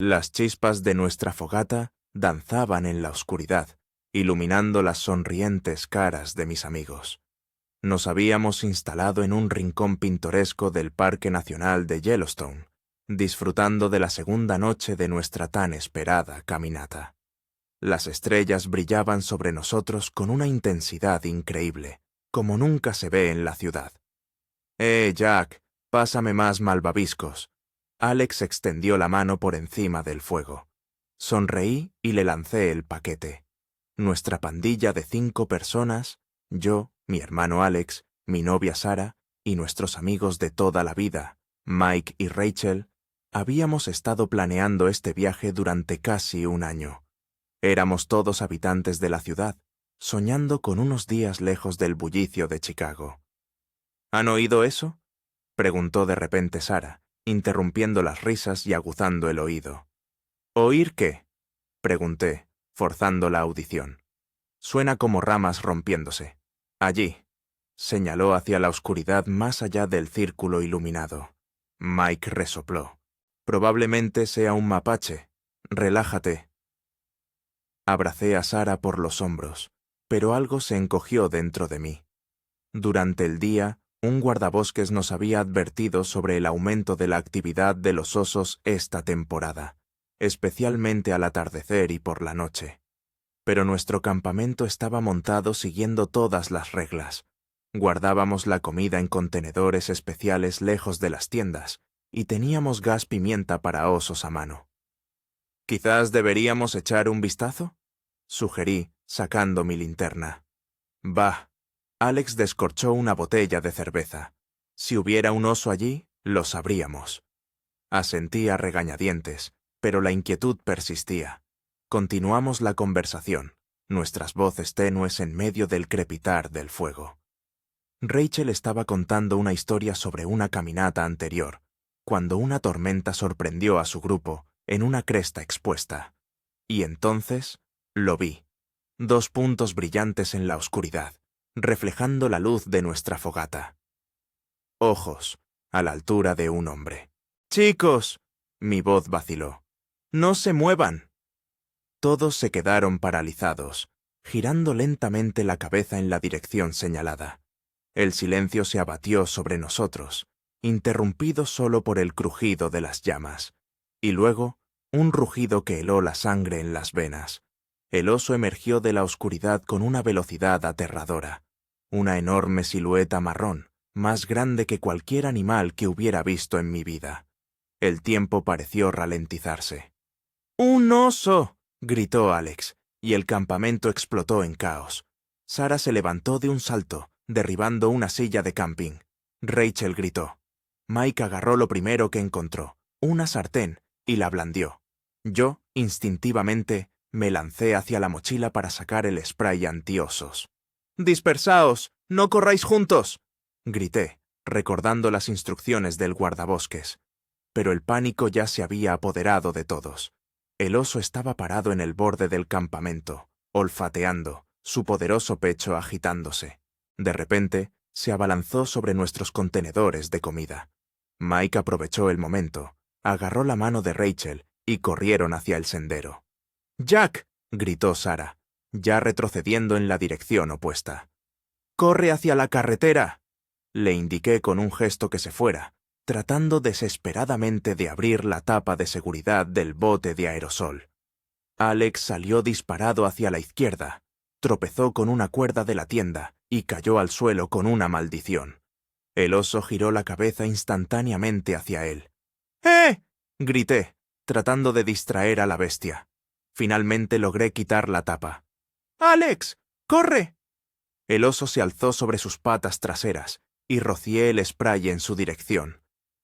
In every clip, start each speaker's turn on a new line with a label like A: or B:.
A: Las chispas de nuestra fogata danzaban en la oscuridad, iluminando las sonrientes caras de mis amigos. Nos habíamos instalado en un rincón pintoresco del Parque Nacional de Yellowstone, disfrutando de la segunda noche de nuestra tan esperada caminata. Las estrellas brillaban sobre nosotros con una intensidad increíble, como nunca se ve en la ciudad. Jack, pásame más malvaviscos. Alex extendió la mano por encima del fuego. Sonreí y le lancé el paquete. Nuestra pandilla de 5 personas, yo, mi hermano Alex, mi novia Sara y nuestros amigos de toda la vida, Mike y Rachel, habíamos estado planeando este viaje durante casi un año. Éramos todos habitantes de la ciudad, soñando con unos días lejos del bullicio de Chicago. ¿Han oído eso?, preguntó de repente Sara, interrumpiendo las risas y aguzando el oído. ¿Oír qué?, pregunté, forzando la audición. Suena como ramas rompiéndose. Allí, señaló hacia la oscuridad más allá del círculo iluminado. Mike resopló. Probablemente sea un mapache. Relájate. Abracé a Sara por los hombros, pero algo se encogió dentro de mí. Durante el día, un guardabosques nos había advertido sobre el aumento de la actividad de los osos esta temporada, especialmente al atardecer y por la noche. Pero nuestro campamento estaba montado siguiendo todas las reglas. Guardábamos la comida en contenedores especiales lejos de las tiendas, y teníamos gas pimienta para osos a mano. ¿Quizás deberíamos echar un vistazo?, sugerí, sacando mi linterna. Bah. Alex descorchó una botella de cerveza. Si hubiera un oso allí, lo sabríamos. Asentí a regañadientes, pero la inquietud persistía. Continuamos la conversación, nuestras voces tenues en medio del crepitar del fuego. Rachel estaba contando una historia sobre una caminata anterior, cuando una tormenta sorprendió a su grupo en una cresta expuesta. Y entonces lo vi. 2 puntos brillantes en la oscuridad, reflejando la luz de nuestra fogata. Ojos, a la altura de un hombre. ¡Chicos!, mi voz vaciló. ¡No se muevan! Todos se quedaron paralizados, girando lentamente la cabeza en la dirección señalada. El silencio se abatió sobre nosotros, interrumpido solo por el crujido de las llamas, y luego un rugido que heló la sangre en las venas. El oso emergió de la oscuridad con una velocidad aterradora, una enorme silueta marrón, más grande que cualquier animal que hubiera visto en mi vida. El tiempo pareció ralentizarse. ¡Un oso!, gritó Alex, y el campamento explotó en caos. Sara se levantó de un salto, derribando una silla de camping. Rachel gritó. Mike agarró lo primero que encontró, una sartén, y la blandió. Yo, instintivamente, me lancé hacia la mochila para sacar el spray antiosos. «¡Dispersaos! ¡No corráis juntos!», grité, recordando las instrucciones del guardabosques. Pero el pánico ya se había apoderado de todos. El oso estaba parado en el borde del campamento, olfateando, su poderoso pecho agitándose. De repente, se abalanzó sobre nuestros contenedores de comida. Mike aprovechó el momento, agarró la mano de Rachel y corrieron hacia el sendero. «¡Jack!», gritó Sara, ya retrocediendo en la dirección opuesta. «¡Corre hacia la carretera!», le indiqué con un gesto que se fuera, tratando desesperadamente de abrir la tapa de seguridad del bote de aerosol. Alex salió disparado hacia la izquierda, tropezó con una cuerda de la tienda y cayó al suelo con una maldición. El oso giró la cabeza instantáneamente hacia él. «¡Eh!», grité, tratando de distraer a la bestia. Finalmente logré quitar la tapa. «¡Alex! ¡Corre!». El oso se alzó sobre sus patas traseras y rocié el spray en su dirección.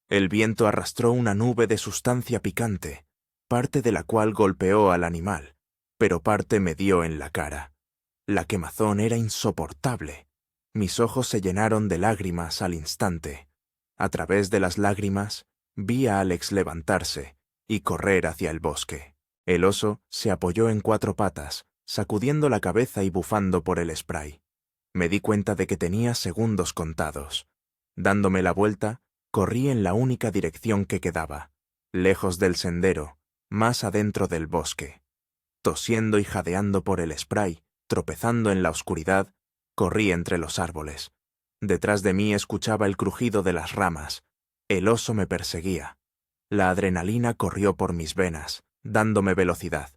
A: El viento arrastró una nube de sustancia picante, parte de la cual golpeó al animal, pero parte me dio en la cara. La quemazón era insoportable. Mis ojos se llenaron de lágrimas al instante. A través de las lágrimas, vi a Alex levantarse y correr hacia el bosque. El oso se apoyó en 4 patas, sacudiendo la cabeza y bufando por el spray. Me di cuenta de que tenía segundos contados. Dándome la vuelta, corrí en la única dirección que quedaba, lejos del sendero, más adentro del bosque. Tosiendo y jadeando por el spray, tropezando en la oscuridad, corrí entre los árboles. Detrás de mí escuchaba el crujido de las ramas. El oso me perseguía. La adrenalina corrió por mis venas, dándome velocidad.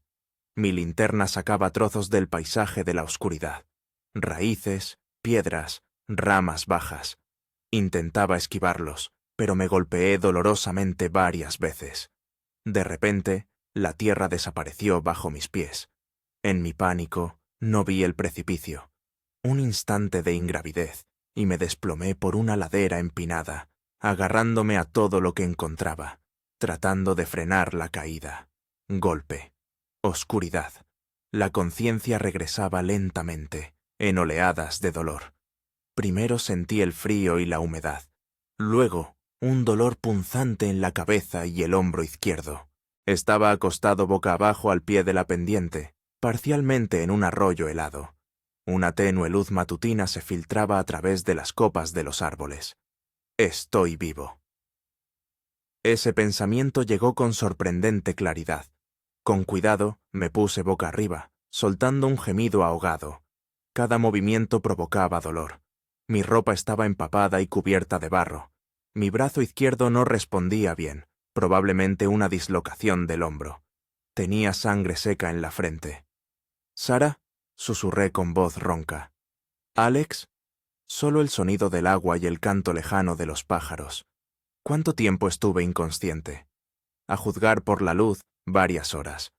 A: Mi linterna sacaba trozos del paisaje de la oscuridad. Raíces, piedras, ramas bajas. Intentaba esquivarlos, pero me golpeé dolorosamente varias veces. De repente, la tierra desapareció bajo mis pies. En mi pánico, no vi el precipicio. Un instante de ingravidez, y me desplomé por una ladera empinada, agarrándome a todo lo que encontraba, tratando de frenar la caída. Golpe. Oscuridad. La conciencia regresaba lentamente, en oleadas de dolor. Primero sentí el frío y la humedad. Luego, un dolor punzante en la cabeza y el hombro izquierdo. Estaba acostado boca abajo al pie de la pendiente, parcialmente en un arroyo helado. Una tenue luz matutina se filtraba a través de las copas de los árboles. Estoy vivo. Ese pensamiento llegó con sorprendente claridad. Con cuidado, me puse boca arriba, soltando un gemido ahogado. Cada movimiento provocaba dolor. Mi ropa estaba empapada y cubierta de barro. Mi brazo izquierdo no respondía bien, probablemente una dislocación del hombro. Tenía sangre seca en la frente. «¿Sara?», susurré con voz ronca. «¿Alex?». Solo el sonido del agua y el canto lejano de los pájaros. ¿Cuánto tiempo estuve inconsciente? A juzgar por la luz, varias horas.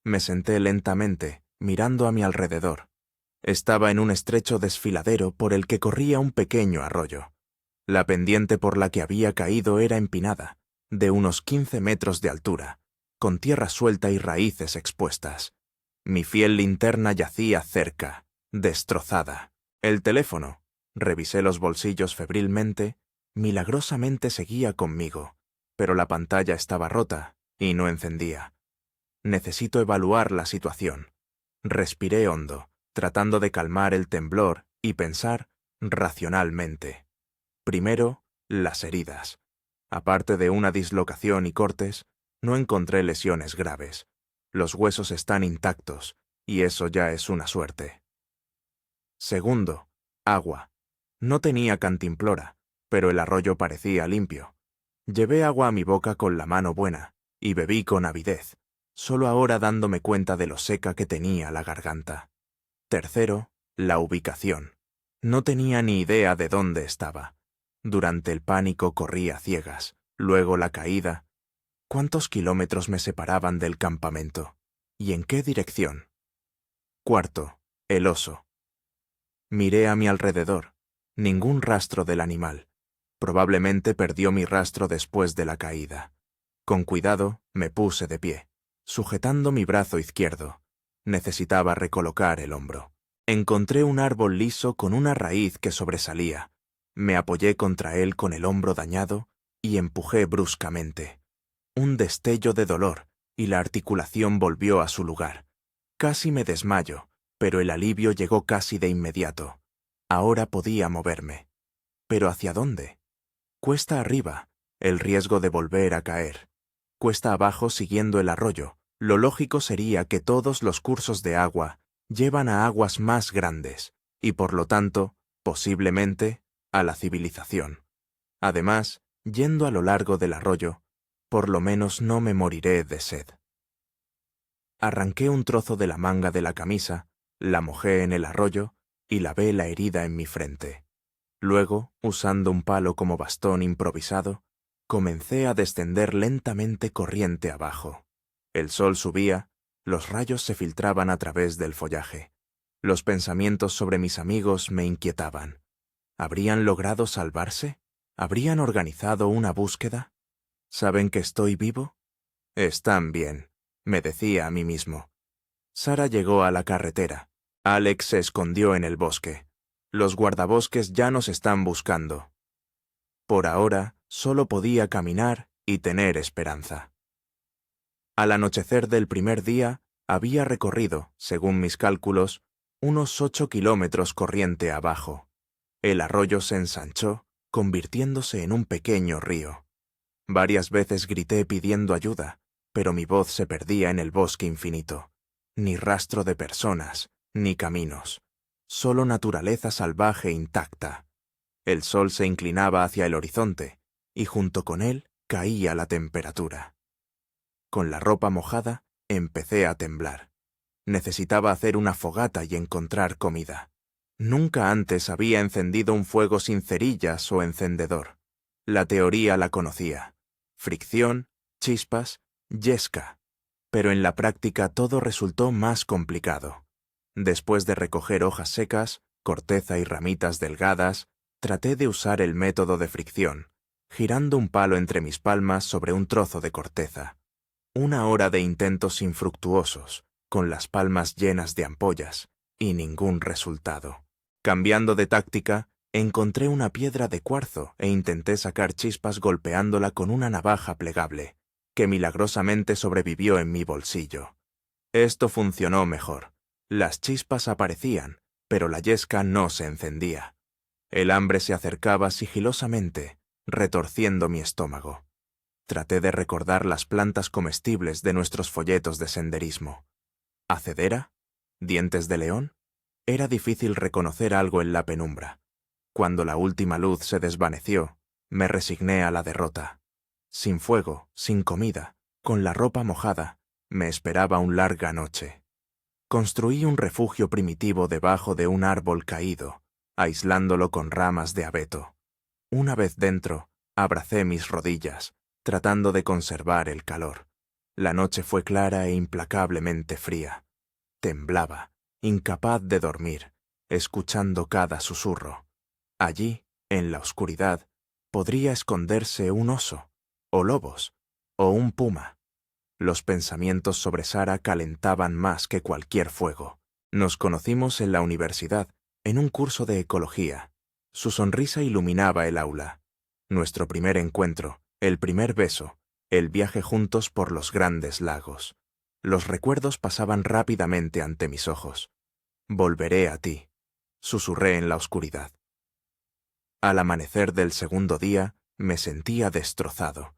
A: Me senté lentamente, mirando a mi alrededor. Estaba en un estrecho desfiladero por el que corría un pequeño arroyo. La pendiente por la que había caído era empinada, de unos 15 metros de altura, con tierra suelta y raíces expuestas. Mi fiel linterna yacía cerca, destrozada. El teléfono. Revisé los bolsillos febrilmente. Milagrosamente seguía conmigo, pero la pantalla estaba rota y no encendía. Necesito evaluar la situación. Respiré hondo, tratando de calmar el temblor y pensar racionalmente. Primero, las heridas. Aparte de una dislocación y cortes, no encontré lesiones graves. Los huesos están intactos, y eso ya es una suerte. Segundo, agua. No tenía cantimplora, pero el arroyo parecía limpio. Llevé agua a mi boca con la mano buena, y bebí con avidez, solo ahora dándome cuenta de lo seca que tenía la garganta. Tercero, la ubicación. No tenía ni idea de dónde estaba. Durante el pánico corrí a ciegas, luego la caída. ¿Cuántos kilómetros me separaban del campamento? ¿Y en qué dirección? Cuarto, el oso. Miré a mi alrededor. Ningún rastro del animal. Probablemente perdió mi rastro después de la caída. Con cuidado, me puse de pie, sujetando mi brazo izquierdo. Necesitaba recolocar el hombro. Encontré un árbol liso con una raíz que sobresalía. Me apoyé contra él con el hombro dañado y empujé bruscamente. Un destello de dolor y la articulación volvió a su lugar. Casi me desmayo, pero el alivio llegó casi de inmediato. Ahora podía moverme. ¿Pero hacia dónde? Cuesta arriba, el riesgo de volver a caer. Cuesta abajo siguiendo el arroyo. Lo lógico sería que todos los cursos de agua llevan a aguas más grandes y, por lo tanto, posiblemente, a la civilización. Además, yendo a lo largo del arroyo, por lo menos no me moriré de sed. Arranqué un trozo de la manga de la camisa, la mojé en el arroyo y lavé la herida en mi frente. Luego, usando un palo como bastón improvisado, comencé a descender lentamente corriente abajo. El sol subía, los rayos se filtraban a través del follaje. Los pensamientos sobre mis amigos me inquietaban. ¿Habrían logrado salvarse? ¿Habrían organizado una búsqueda? ¿Saben que estoy vivo? Están bien, me decía a mí mismo. Sara llegó a la carretera. Alex se escondió en el bosque. Los guardabosques ya nos están buscando. Por ahora, solo podía caminar y tener esperanza. Al anochecer del primer día, había recorrido, según mis cálculos, unos 8 kilómetros corriente abajo. El arroyo se ensanchó, convirtiéndose en un pequeño río. Varias veces grité pidiendo ayuda, pero mi voz se perdía en el bosque infinito. Ni rastro de personas, ni caminos. Solo naturaleza salvaje intacta. El sol se inclinaba hacia el horizonte, y junto con él caía la temperatura. Con la ropa mojada, empecé a temblar. Necesitaba hacer una fogata y encontrar comida. Nunca antes había encendido un fuego sin cerillas o encendedor. La teoría la conocía. Fricción, chispas, yesca. Pero en la práctica todo resultó más complicado. Después de recoger hojas secas, corteza y ramitas delgadas, traté de usar el método de fricción, girando un palo entre mis palmas sobre un trozo de corteza. 1 hora de intentos infructuosos, con las palmas llenas de ampollas, y ningún resultado. Cambiando de táctica, encontré una piedra de cuarzo e intenté sacar chispas golpeándola con una navaja plegable, que milagrosamente sobrevivió en mi bolsillo. Esto funcionó mejor. Las chispas aparecían, pero la yesca no se encendía. El hambre se acercaba sigilosamente, retorciendo mi estómago. Traté de recordar las plantas comestibles de nuestros folletos de senderismo. ¿Acedera? ¿Dientes de león? Era difícil reconocer algo en la penumbra. Cuando la última luz se desvaneció, me resigné a la derrota. Sin fuego, sin comida, con la ropa mojada, me esperaba una larga noche. Construí un refugio primitivo debajo de un árbol caído, aislándolo con ramas de abeto. Una vez dentro, abracé mis rodillas, tratando de conservar el calor. La noche fue clara e implacablemente fría. Temblaba, incapaz de dormir, escuchando cada susurro. Allí, en la oscuridad, podría esconderse un oso, o lobos, o un puma. Los pensamientos sobre Sara calentaban más que cualquier fuego. Nos conocimos en la universidad, en un curso de ecología. Su sonrisa iluminaba el aula. Nuestro primer encuentro, el primer beso, el viaje juntos por los grandes lagos. Los recuerdos pasaban rápidamente ante mis ojos. «Volveré a ti», susurré en la oscuridad. Al amanecer del segundo día, me sentía destrozado.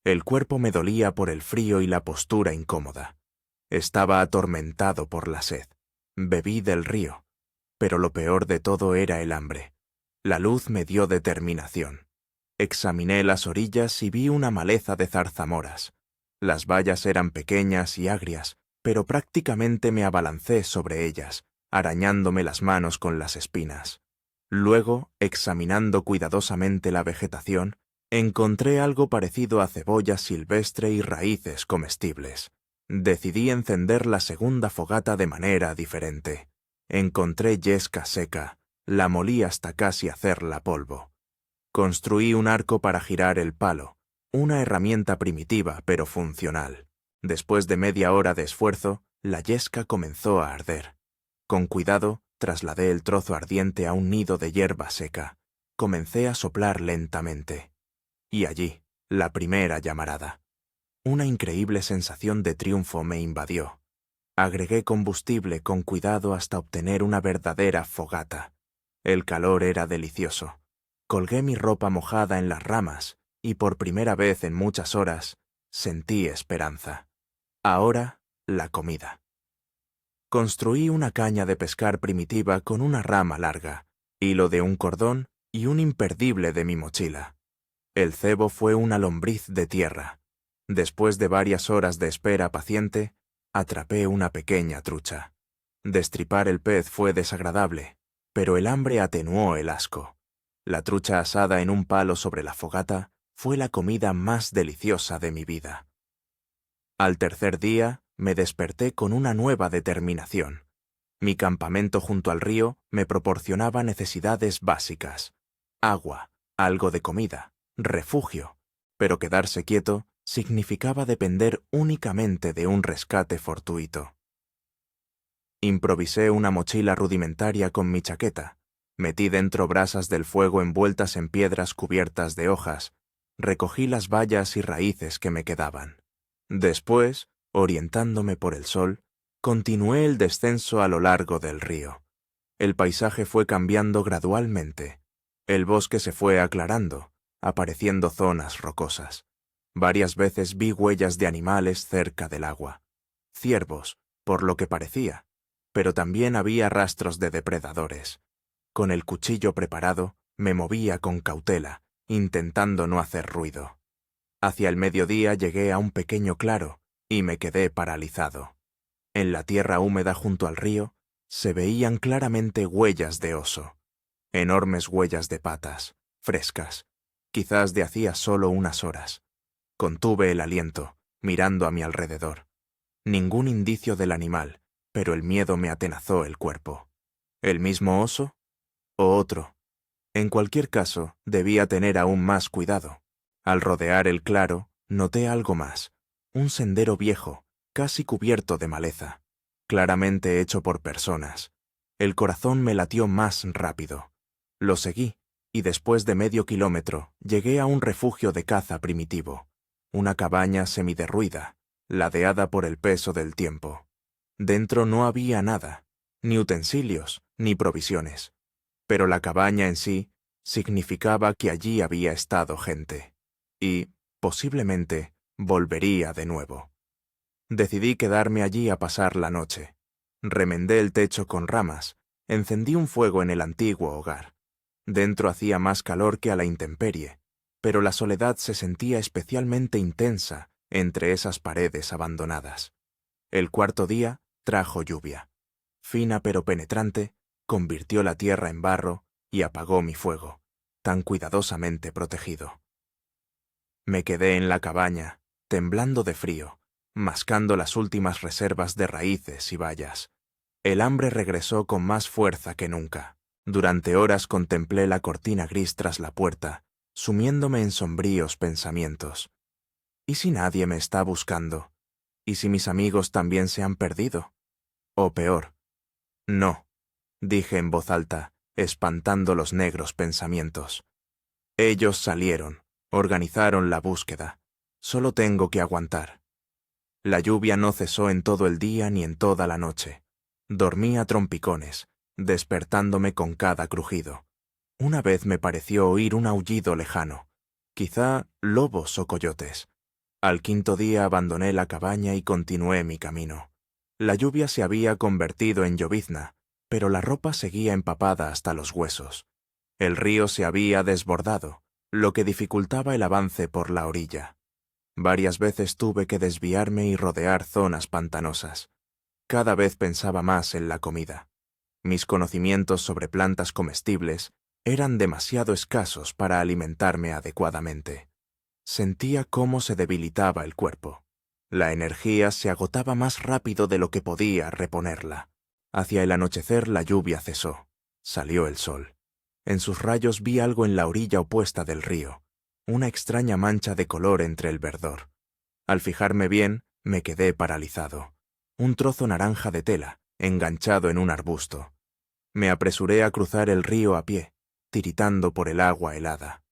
A: El cuerpo me dolía por el frío y la postura incómoda. Estaba atormentado por la sed. Bebí del río, pero lo peor de todo era el hambre. La luz me dio determinación. Examiné las orillas y vi una maleza de zarzamoras. Las bayas eran pequeñas y agrias, pero prácticamente me abalancé sobre ellas, arañándome las manos con las espinas. Luego, examinando cuidadosamente la vegetación, encontré algo parecido a cebolla silvestre y raíces comestibles. Decidí encender la segunda fogata de manera diferente. Encontré yesca seca, la molí hasta casi hacerla polvo. Construí un arco para girar el palo, una herramienta primitiva pero funcional. Después de media hora de esfuerzo, la yesca comenzó a arder. Con cuidado, trasladé el trozo ardiente a un nido de hierba seca. Comencé a soplar lentamente. Y allí, la primera llamarada. Una increíble sensación de triunfo me invadió. Agregué combustible con cuidado hasta obtener una verdadera fogata. El calor era delicioso. Colgué mi ropa mojada en las ramas y por primera vez en muchas horas sentí esperanza. Ahora, la comida. Construí una caña de pescar primitiva con una rama larga, hilo de un cordón y un imperdible de mi mochila. El cebo fue una lombriz de tierra. Después de varias horas de espera paciente, atrapé una pequeña trucha. Destripar el pez fue desagradable, pero el hambre atenuó el asco. La trucha asada en un palo sobre la fogata fue la comida más deliciosa de mi vida. Al tercer día, me desperté con una nueva determinación. Mi campamento junto al río me proporcionaba necesidades básicas: agua, algo de comida, refugio, pero quedarse quieto significaba depender únicamente de un rescate fortuito. Improvisé una mochila rudimentaria con mi chaqueta, metí dentro brasas del fuego envueltas en piedras cubiertas de hojas, recogí las bayas y raíces que me quedaban. Después, orientándome por el sol, continué el descenso a lo largo del río. El paisaje fue cambiando gradualmente. El bosque se fue aclarando, apareciendo zonas rocosas. Varias veces vi huellas de animales cerca del agua. Ciervos, por lo que parecía, pero también había rastros de depredadores. Con el cuchillo preparado, me movía con cautela, intentando no hacer ruido. Hacia el mediodía llegué a un pequeño claro y me quedé paralizado. En la tierra húmeda junto al río se veían claramente huellas de oso. Enormes huellas de patas, frescas, quizás de hacía solo unas horas. Contuve el aliento, mirando a mi alrededor. Ningún indicio del animal, pero el miedo me atenazó el cuerpo. ¿El mismo oso? ¿O otro? En cualquier caso, debía tener aún más cuidado. Al rodear el claro, noté algo más. Un sendero viejo, casi cubierto de maleza, claramente hecho por personas. El corazón me latió más rápido. Lo seguí, y después de medio kilómetro, llegué a un refugio de caza primitivo. Una cabaña semiderruida, ladeada por el peso del tiempo. Dentro no había nada, ni utensilios, ni provisiones. Pero la cabaña en sí significaba que allí había estado gente. Y, posiblemente, volvería de nuevo. Decidí quedarme allí a pasar la noche. Remendé el techo con ramas, encendí un fuego en el antiguo hogar. Dentro hacía más calor que a la intemperie, pero la soledad se sentía especialmente intensa entre esas paredes abandonadas. El cuarto día trajo lluvia. Fina pero penetrante, convirtió la tierra en barro y apagó mi fuego, tan cuidadosamente protegido. Me quedé en la cabaña, temblando de frío, mascando las últimas reservas de raíces y bayas. El hambre regresó con más fuerza que nunca. Durante horas contemplé la cortina gris tras la puerta, sumiéndome en sombríos pensamientos. ¿Y si nadie me está buscando? ¿Y si mis amigos también se han perdido? O peor, no, dije en voz alta, espantando los negros pensamientos. Ellos salieron, organizaron la búsqueda. Solo tengo que aguantar. La lluvia no cesó en todo el día ni en toda la noche. Dormí a trompicones, despertándome con cada crujido. Una vez me pareció oír un aullido lejano, quizá lobos o coyotes. Al quinto día abandoné la cabaña y continué mi camino. La lluvia se había convertido en llovizna, pero la ropa seguía empapada hasta los huesos. El río se había desbordado, lo que dificultaba el avance por la orilla. Varias veces tuve que desviarme y rodear zonas pantanosas. Cada vez pensaba más en la comida. Mis conocimientos sobre plantas comestibles eran demasiado escasos para alimentarme adecuadamente. Sentía cómo se debilitaba el cuerpo. La energía se agotaba más rápido de lo que podía reponerla. Hacia el anochecer la lluvia cesó. Salió el sol. En sus rayos vi algo en la orilla opuesta del río, una extraña mancha de color entre el verdor. Al fijarme bien, me quedé paralizado. Un trozo naranja de tela, enganchado en un arbusto. Me apresuré a cruzar el río a pie, tiritando por el agua helada.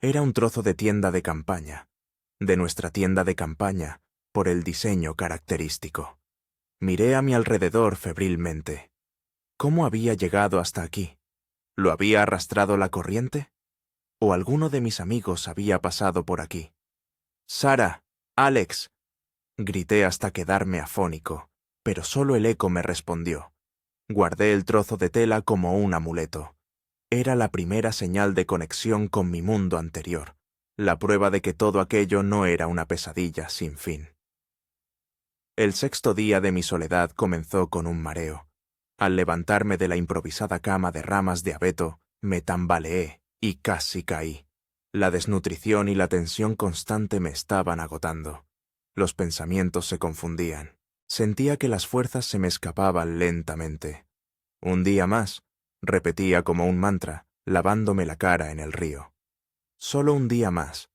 A: Era un trozo de tienda de campaña, de nuestra tienda de campaña, por el diseño característico. Miré a mi alrededor febrilmente. ¿Cómo había llegado hasta aquí? ¿Lo había arrastrado la corriente? ¿O alguno de mis amigos había pasado por aquí? «¡Sara! ¡Alex!», grité hasta quedarme afónico, pero solo el eco me respondió. Guardé el trozo de tela como un amuleto. Era la primera señal de conexión con mi mundo anterior, la prueba de que todo aquello no era una pesadilla sin fin. El sexto día de mi soledad comenzó con un mareo. Al levantarme de la improvisada cama de ramas de abeto, me tambaleé y casi caí. La desnutrición y la tensión constante me estaban agotando. Los pensamientos se confundían. Sentía que las fuerzas se me escapaban lentamente. Un día más, repetía como un mantra, lavándome la cara en el río. Solo un día más.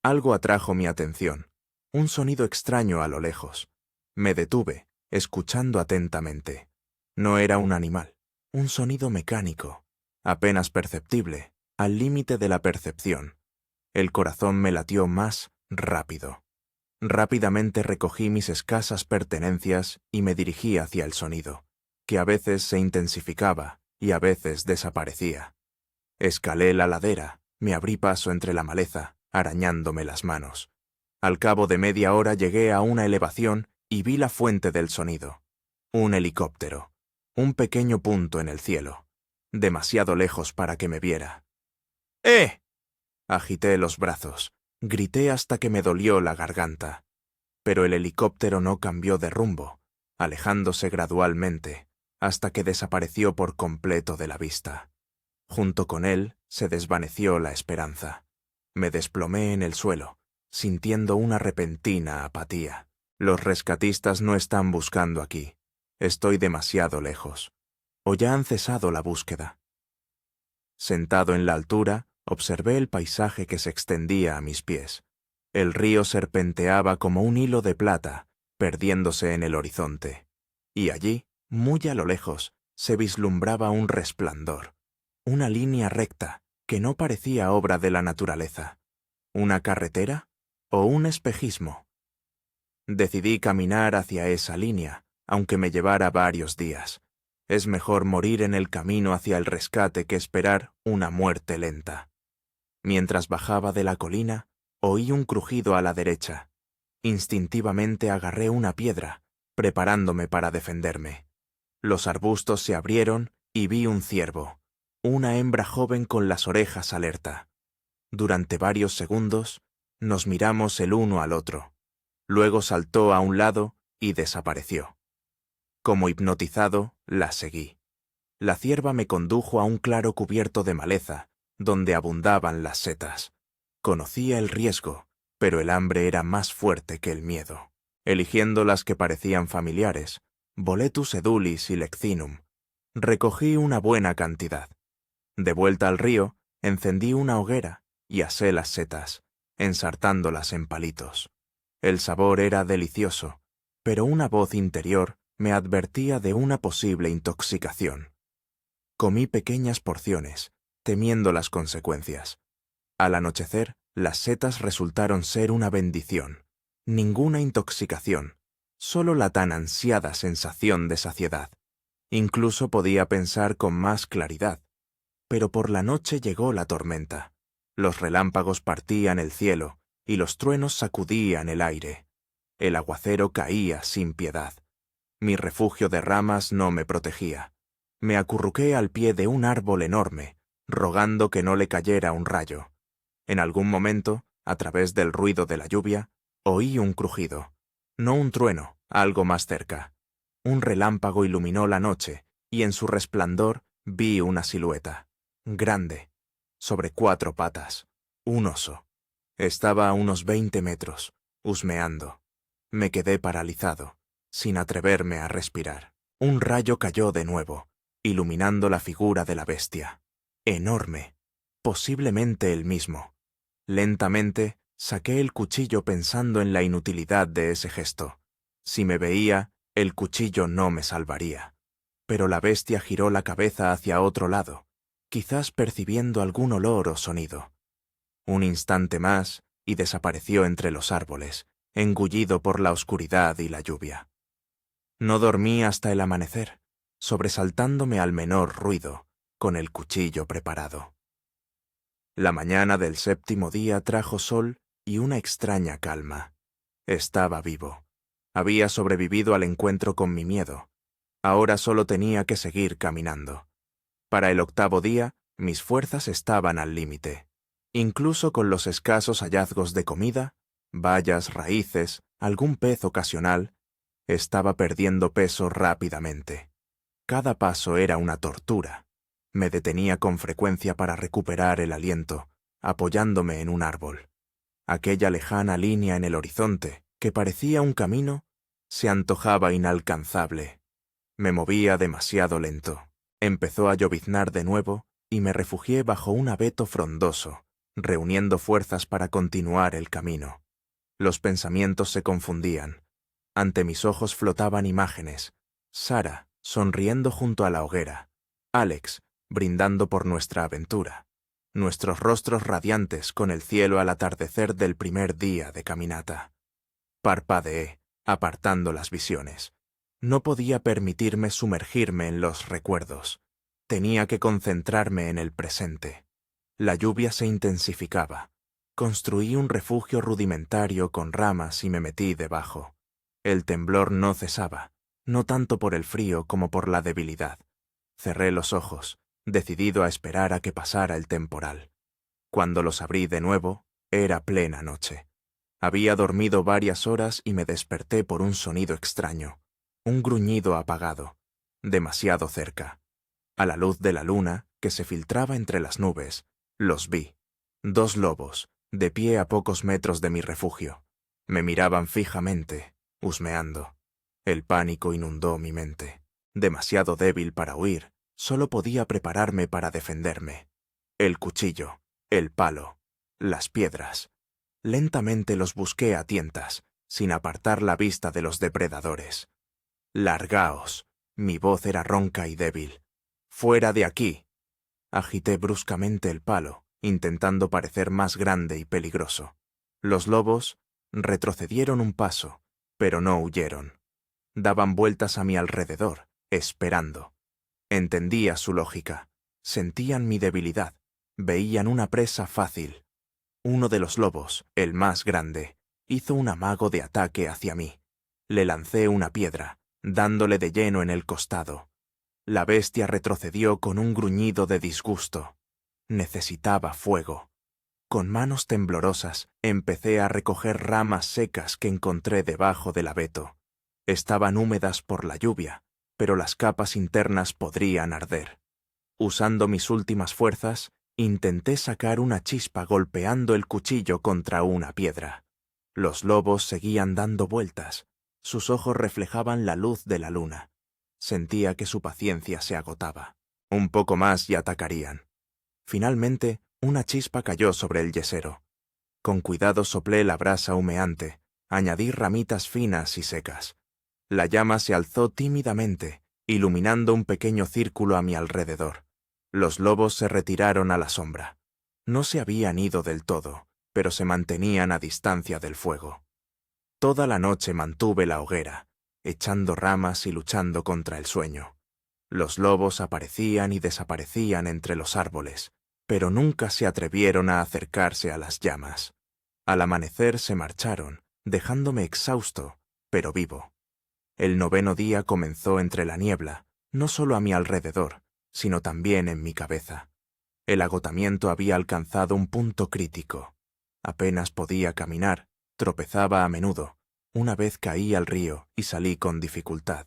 A: Algo atrajo mi atención, un sonido extraño a lo lejos. Me detuve, escuchando atentamente. No era un animal, un sonido mecánico, apenas perceptible, al límite de la percepción. El corazón me latió más rápido. Rápidamente recogí mis escasas pertenencias y me dirigí hacia el sonido, que a veces se intensificaba y a veces desaparecía. Escalé la ladera, me abrí paso entre la maleza, arañándome las manos. Al cabo de media hora llegué a una elevación y vi la fuente del sonido. Un helicóptero. Un pequeño punto en el cielo. Demasiado lejos para que me viera. ¡Eh! Agité los brazos. Grité hasta que me dolió la garganta. Pero el helicóptero no cambió de rumbo, alejándose gradualmente, hasta que desapareció por completo de la vista. Junto con él se desvaneció la esperanza. Me desplomé en el suelo, sintiendo una repentina apatía. Los rescatistas no están buscando aquí. Estoy demasiado lejos. O ya han cesado la búsqueda. Sentado en la altura, observé el paisaje que se extendía a mis pies. El río serpenteaba como un hilo de plata, perdiéndose en el horizonte. Y allí, muy a lo lejos, se vislumbraba un resplandor. Una línea recta que no parecía obra de la naturaleza. ¿Una carretera o un espejismo? Decidí caminar hacia esa línea, aunque me llevara varios días. Es mejor morir en el camino hacia el rescate que esperar una muerte lenta. Mientras bajaba de la colina, oí un crujido a la derecha. Instintivamente agarré una piedra, preparándome para defenderme. Los arbustos se abrieron y vi un ciervo, una hembra joven con las orejas alerta. Durante varios segundos, nos miramos el uno al otro. Luego saltó a un lado y desapareció. Como hipnotizado, la seguí. La cierva me condujo a un claro cubierto de maleza, donde abundaban las setas. Conocía el riesgo, pero el hambre era más fuerte que el miedo. Eligiendo las que parecían familiares, Boletus edulis y Leccinum, recogí una buena cantidad. De vuelta al río, encendí una hoguera y asé las setas, ensartándolas en palitos. El sabor era delicioso, pero una voz interior me advertía de una posible intoxicación. Comí pequeñas porciones, temiendo las consecuencias. Al anochecer, las setas resultaron ser una bendición. Ninguna intoxicación, solo la tan ansiada sensación de saciedad. Incluso podía pensar con más claridad. Pero por la noche llegó la tormenta. Los relámpagos partían el cielo y los truenos sacudían el aire. El aguacero caía sin piedad. Mi refugio de ramas no me protegía. Me acurruqué al pie de un árbol enorme, rogando que no le cayera un rayo. En algún momento, a través del ruido de la lluvia, oí un crujido. No un trueno, algo más cerca. Un relámpago iluminó la noche, y en su resplandor vi una silueta. Grande, sobre 4 patas. Un oso. Estaba a unos 20 metros, husmeando. Me quedé paralizado, sin atreverme a respirar. Un rayo cayó de nuevo, iluminando la figura de la bestia. Enorme, posiblemente el mismo. Lentamente saqué el cuchillo pensando en la inutilidad de ese gesto. Si me veía, el cuchillo no me salvaría. Pero la bestia giró la cabeza hacia otro lado, quizás percibiendo algún olor o sonido. Un instante más y desapareció entre los árboles, engullido por la oscuridad y la lluvia. No dormí hasta el amanecer, sobresaltándome al menor ruido, con el cuchillo preparado. La mañana del 7º día trajo sol y una extraña calma. Estaba vivo. Había sobrevivido al encuentro con mi miedo. Ahora solo tenía que seguir caminando. Para el 8º día, mis fuerzas estaban al límite. Incluso con los escasos hallazgos de comida, bayas, raíces, algún pez ocasional, estaba perdiendo peso rápidamente. Cada paso era una tortura. Me detenía con frecuencia para recuperar el aliento, apoyándome en un árbol. Aquella lejana línea en el horizonte, que parecía un camino, se antojaba inalcanzable. Me movía demasiado lento. Empezó a lloviznar de nuevo y me refugié bajo un abeto frondoso, reuniendo fuerzas para continuar el camino. Los pensamientos se confundían. Ante mis ojos flotaban imágenes. Sara, sonriendo junto a la hoguera. Alex, brindando por nuestra aventura. Nuestros rostros radiantes con el cielo al atardecer del primer día de caminata. Parpadeé, apartando las visiones. No podía permitirme sumergirme en los recuerdos. Tenía que concentrarme en el presente. La lluvia se intensificaba. Construí un refugio rudimentario con ramas y me metí debajo. El temblor no cesaba, no tanto por el frío como por la debilidad. Cerré los ojos, decidido a esperar a que pasara el temporal. Cuando los abrí de nuevo, era plena noche. Había dormido varias horas y me desperté por un sonido extraño, un gruñido apagado, demasiado cerca. A la luz de la luna, que se filtraba entre las nubes, los vi. 2 lobos, de pie a pocos metros de mi refugio. Me miraban fijamente, husmeando. El pánico inundó mi mente. Demasiado débil para huir, solo podía prepararme para defenderme. El cuchillo, el palo, las piedras. Lentamente los busqué a tientas, sin apartar la vista de los depredadores. «Largaos». Mi voz era ronca y débil. «Fuera de aquí». Agité bruscamente el palo, intentando parecer más grande y peligroso. Los lobos retrocedieron un paso, pero no huyeron. Daban vueltas a mi alrededor, esperando. Entendía su lógica. Sentían mi debilidad. Veían una presa fácil. Uno de los lobos, el más grande, hizo un amago de ataque hacia mí. Le lancé una piedra, dándole de lleno en el costado. La bestia retrocedió con un gruñido de disgusto. Necesitaba fuego. Con manos temblorosas empecé a recoger ramas secas que encontré debajo del abeto. Estaban húmedas por la lluvia, pero las capas internas podrían arder. Usando mis últimas fuerzas, intenté sacar una chispa golpeando el cuchillo contra una piedra. Los lobos seguían dando vueltas. Sus ojos reflejaban la luz de la luna. Sentía que su paciencia se agotaba. Un poco más y atacarían. Finalmente, una chispa cayó sobre el yesero. Con cuidado soplé la brasa humeante, añadí ramitas finas y secas. La llama se alzó tímidamente, iluminando un pequeño círculo a mi alrededor. Los lobos se retiraron a la sombra. No se habían ido del todo, pero se mantenían a distancia del fuego. Toda la noche mantuve la hoguera, echando ramas y luchando contra el sueño. Los lobos aparecían y desaparecían entre los árboles, pero nunca se atrevieron a acercarse a las llamas. Al amanecer se marcharon, dejándome exhausto, pero vivo. El 9º día comenzó entre la niebla, no solo a mi alrededor, sino también en mi cabeza. El agotamiento había alcanzado un punto crítico. Apenas podía caminar, tropezaba a menudo. Una vez caí al río y salí con dificultad.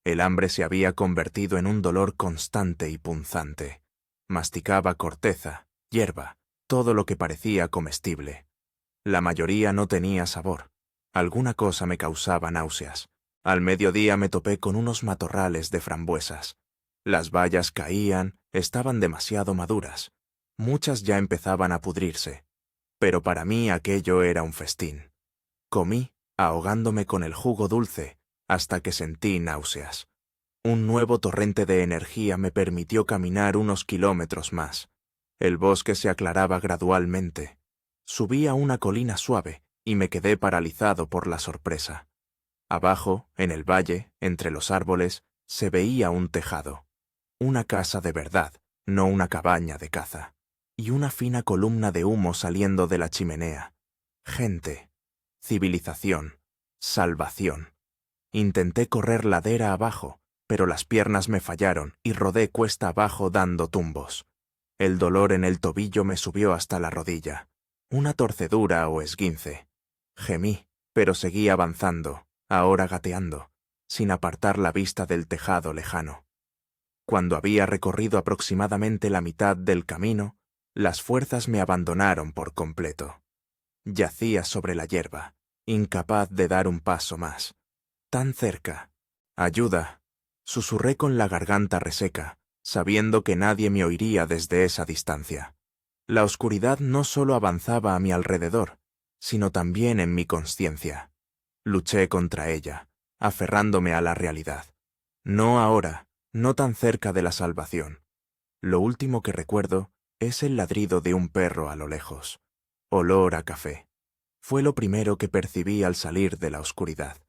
A: El hambre se había convertido en un dolor constante y punzante. Masticaba corteza, hierba, todo lo que parecía comestible. La mayoría no tenía sabor. Alguna cosa me causaba náuseas. Al mediodía me topé con unos matorrales de frambuesas. Las bayas caían, estaban demasiado maduras. Muchas ya empezaban a pudrirse. Pero para mí aquello era un festín. Comí, ahogándome con el jugo dulce, hasta que sentí náuseas. Un nuevo torrente de energía me permitió caminar unos kilómetros más. El bosque se aclaraba gradualmente. Subí a una colina suave y me quedé paralizado por la sorpresa. Abajo, en el valle, entre los árboles, se veía un tejado. Una casa de verdad, no una cabaña de caza. Y una fina columna de humo saliendo de la chimenea. Gente, civilización, salvación. Intenté correr ladera abajo, pero las piernas me fallaron y rodé cuesta abajo dando tumbos. El dolor en el tobillo me subió hasta la rodilla. Una torcedura o esguince. Gemí, pero seguí avanzando, ahora gateando, sin apartar la vista del tejado lejano. Cuando había recorrido aproximadamente la mitad del camino, las fuerzas me abandonaron por completo. Yacía sobre la hierba, incapaz de dar un paso más. Tan cerca. «Ayuda», susurré con la garganta reseca, sabiendo que nadie me oiría desde esa distancia. La oscuridad no solo avanzaba a mi alrededor, sino también en mi consciencia. Luché contra ella, aferrándome a la realidad. No ahora, no tan cerca de la salvación. Lo último que recuerdo es el ladrido de un perro a lo lejos. Olor a café. Fue lo primero que percibí al salir de la oscuridad.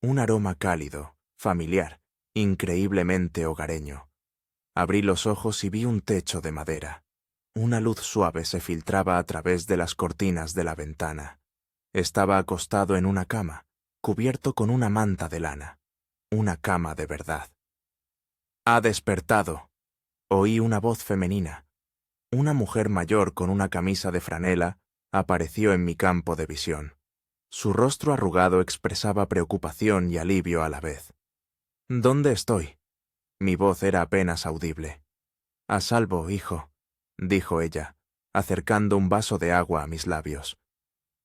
A: Un aroma cálido, familiar, increíblemente hogareño. Abrí los ojos y vi un techo de madera. Una luz suave se filtraba a través de las cortinas de la ventana. Estaba acostado en una cama, cubierto con una manta de lana. Una cama de verdad. «Ha despertado», oí una voz femenina. Una mujer mayor con una camisa de franela apareció en mi campo de visión. Su rostro arrugado expresaba preocupación y alivio a la vez. «¿Dónde estoy?» Mi voz era apenas audible. «A salvo, hijo», dijo ella, acercando un vaso de agua a mis labios.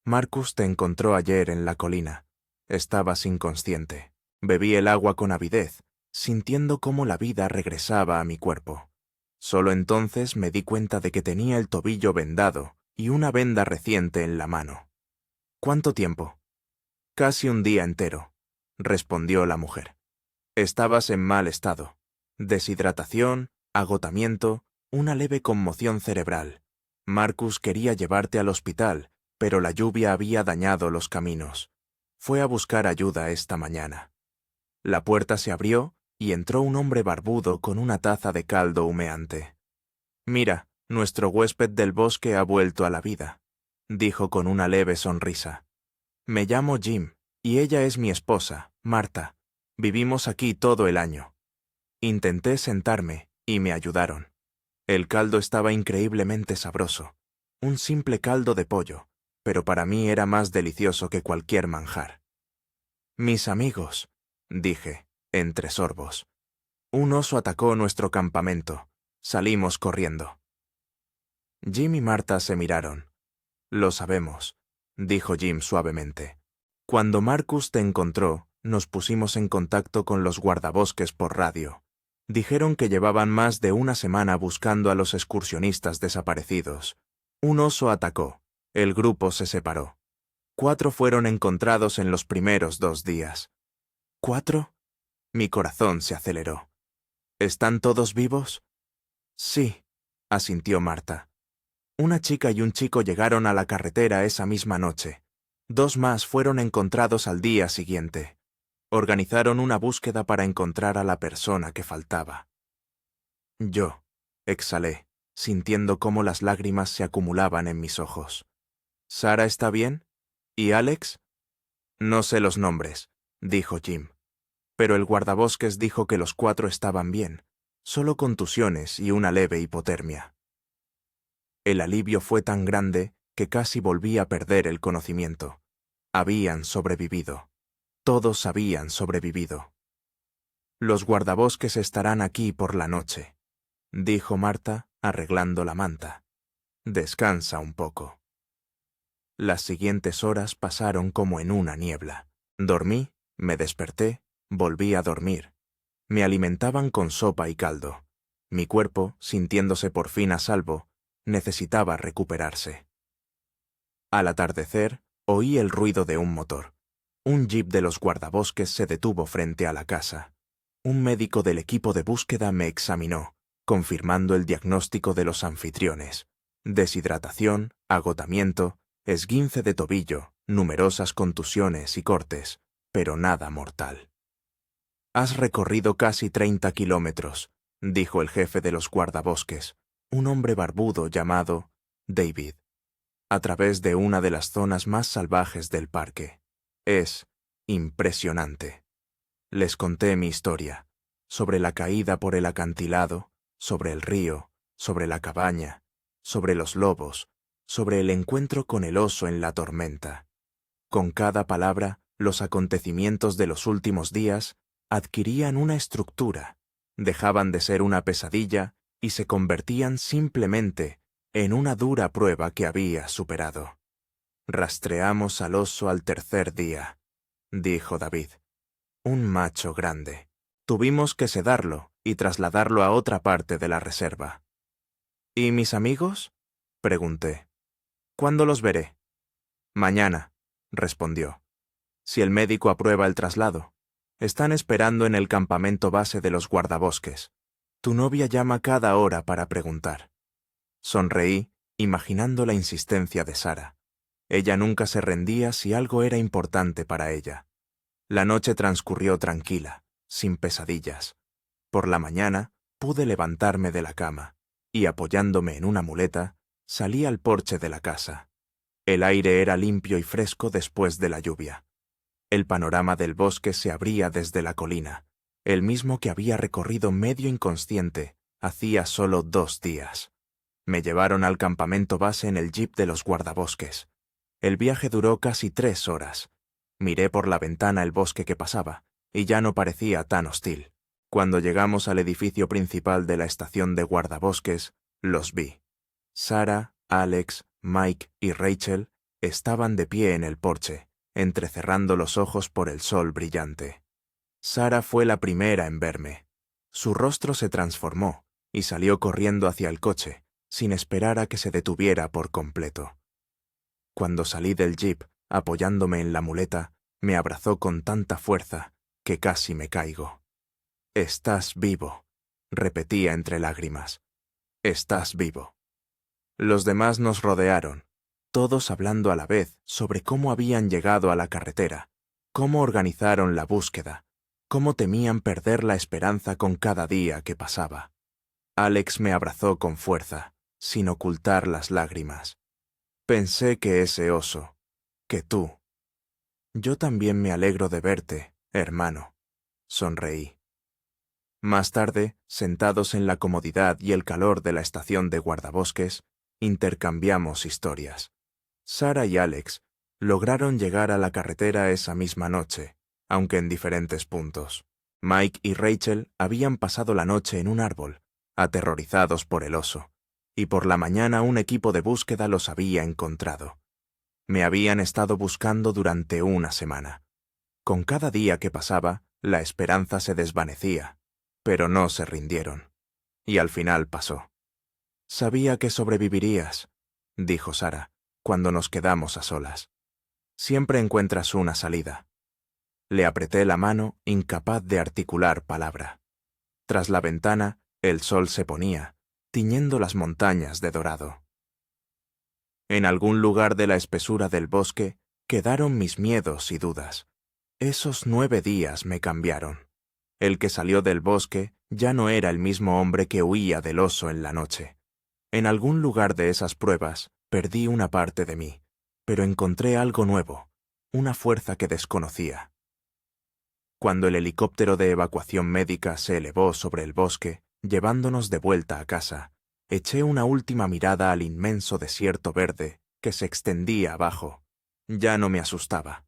A: «Marcus te encontró ayer en la colina. Estabas inconsciente». Bebí el agua con avidez, sintiendo cómo la vida regresaba a mi cuerpo. Solo entonces me di cuenta de que tenía el tobillo vendado y una venda reciente en la mano. «¿Cuánto tiempo?» «Casi un día entero», respondió la mujer. «Estabas en mal estado. Deshidratación, agotamiento, una leve conmoción cerebral. Marcus quería llevarte al hospital, pero la lluvia había dañado los caminos. Fue a buscar ayuda esta mañana». La puerta se abrió y entró un hombre barbudo con una taza de caldo humeante. «Mira, nuestro huésped del bosque ha vuelto a la vida», dijo con una leve sonrisa. «Me llamo Jim, y ella es mi esposa, Marta. Vivimos aquí todo el año». Intenté sentarme, y me ayudaron. El caldo estaba increíblemente sabroso. Un simple caldo de pollo, pero para mí era más delicioso que cualquier manjar. «Mis amigos», dije, entre sorbos. «Un oso atacó nuestro campamento. Salimos corriendo». Jim y Marta se miraron. «Lo sabemos», dijo Jim suavemente. «Cuando Marcus te encontró, nos pusimos en contacto con los guardabosques por radio. Dijeron que llevaban más de una semana buscando a los excursionistas desaparecidos. Un oso atacó. El grupo se separó. 4 fueron encontrados en los primeros 2 días». «¿4?» Mi corazón se aceleró. «¿Están todos vivos?» «Sí», asintió Marta. «Una chica y un chico llegaron a la carretera esa misma noche. 2 más fueron encontrados al día siguiente. Organizaron una búsqueda para encontrar a la persona que faltaba». «Yo», exhalé, sintiendo cómo las lágrimas se acumulaban en mis ojos. «¿Sara está bien? ¿Y Alex?» «No sé los nombres», dijo Jim. «Pero el guardabosques dijo que los 4 estaban bien, solo contusiones y una leve hipotermia». El alivio fue tan grande que casi volví a perder el conocimiento. Habían sobrevivido. Todos habían sobrevivido. «Los guardabosques estarán aquí por la noche», dijo Marta, arreglando la manta. «Descansa un poco». Las siguientes horas pasaron como en una niebla. Dormí, me desperté, volví a dormir. Me alimentaban con sopa y caldo. Mi cuerpo, sintiéndose por fin a salvo, necesitaba recuperarse. Al atardecer, oí el ruido de un motor. Un jeep de los guardabosques se detuvo frente a la casa. Un médico del equipo de búsqueda me examinó, confirmando el diagnóstico de los anfitriones: deshidratación, agotamiento, esguince de tobillo, numerosas contusiones y cortes, pero nada mortal. «Has recorrido casi 30 kilómetros», dijo el jefe de los guardabosques, un hombre barbudo llamado David, «a través de una de las zonas más salvajes del parque. Es impresionante». Les conté mi historia, sobre la caída por el acantilado, sobre el río, sobre la cabaña, sobre los lobos, sobre el encuentro con el oso en la tormenta. Con cada palabra, los acontecimientos de los últimos días adquirían una estructura, dejaban de ser una pesadilla y se convertían simplemente en una dura prueba que había superado. «Rastreamos al oso al 3er día», dijo David. «Un macho grande. Tuvimos que sedarlo y trasladarlo a otra parte de la reserva». «¿Y mis amigos?», pregunté. «¿Cuándo los veré?» «Mañana», respondió. «Si el médico aprueba el traslado. Están esperando en el campamento base de los guardabosques. Tu novia llama cada hora para preguntar». Sonreí, imaginando la insistencia de Sara. Ella nunca se rendía si algo era importante para ella. La noche transcurrió tranquila, sin pesadillas. Por la mañana pude levantarme de la cama, y apoyándome en una muleta, salí al porche de la casa. El aire era limpio y fresco después de la lluvia. El panorama del bosque se abría desde la colina, el mismo que había recorrido medio inconsciente hacía solo 2 días. Me llevaron al campamento base en el jeep de los guardabosques. El viaje duró casi 3 horas. Miré por la ventana el bosque que pasaba, y ya no parecía tan hostil. Cuando llegamos al edificio principal de la estación de guardabosques, los vi. Sarah, Alex, Mike y Rachel estaban de pie en el porche, entrecerrando los ojos por el sol brillante. Sarah fue la primera en verme. Su rostro se transformó y salió corriendo hacia el coche, sin esperar a que se detuviera por completo. Cuando salí del jeep, apoyándome en la muleta, me abrazó con tanta fuerza que casi me caigo. «Estás vivo», repetía entre lágrimas. «Estás vivo». Los demás nos rodearon, todos hablando a la vez sobre cómo habían llegado a la carretera, cómo organizaron la búsqueda, cómo temían perder la esperanza con cada día que pasaba. Alex me abrazó con fuerza, sin ocultar las lágrimas. Pensé que ese oso, que tú. Yo también me alegro de verte, hermano, sonreí. Más tarde, sentados en la comodidad y el calor de la estación de guardabosques, intercambiamos historias. Sarah y Alex lograron llegar a la carretera esa misma noche, aunque en diferentes puntos. Mike y Rachel habían pasado la noche en un árbol, aterrorizados por el oso, y por la mañana un equipo de búsqueda los había encontrado. Me habían estado buscando durante una semana. Con cada día que pasaba, la esperanza se desvanecía, pero no se rindieron. Y al final pasó. «Sabía que sobrevivirías», dijo Sarah, cuando nos quedamos a solas. «Siempre encuentras una salida». Le apreté la mano, incapaz de articular palabra. Tras la ventana, el sol se ponía, tiñendo las montañas de dorado. En algún lugar de la espesura del bosque quedaron mis miedos y dudas. Esos 9 días me cambiaron. El que salió del bosque ya no era el mismo hombre que huía del oso en la noche. En algún lugar de esas pruebas perdí una parte de mí, pero encontré algo nuevo, una fuerza que desconocía. Cuando el helicóptero de evacuación médica se elevó sobre el bosque, llevándonos de vuelta a casa, eché una última mirada al inmenso desierto verde que se extendía abajo. Ya no me asustaba.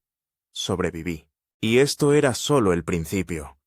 A: Sobreviví. Y esto era solo el principio.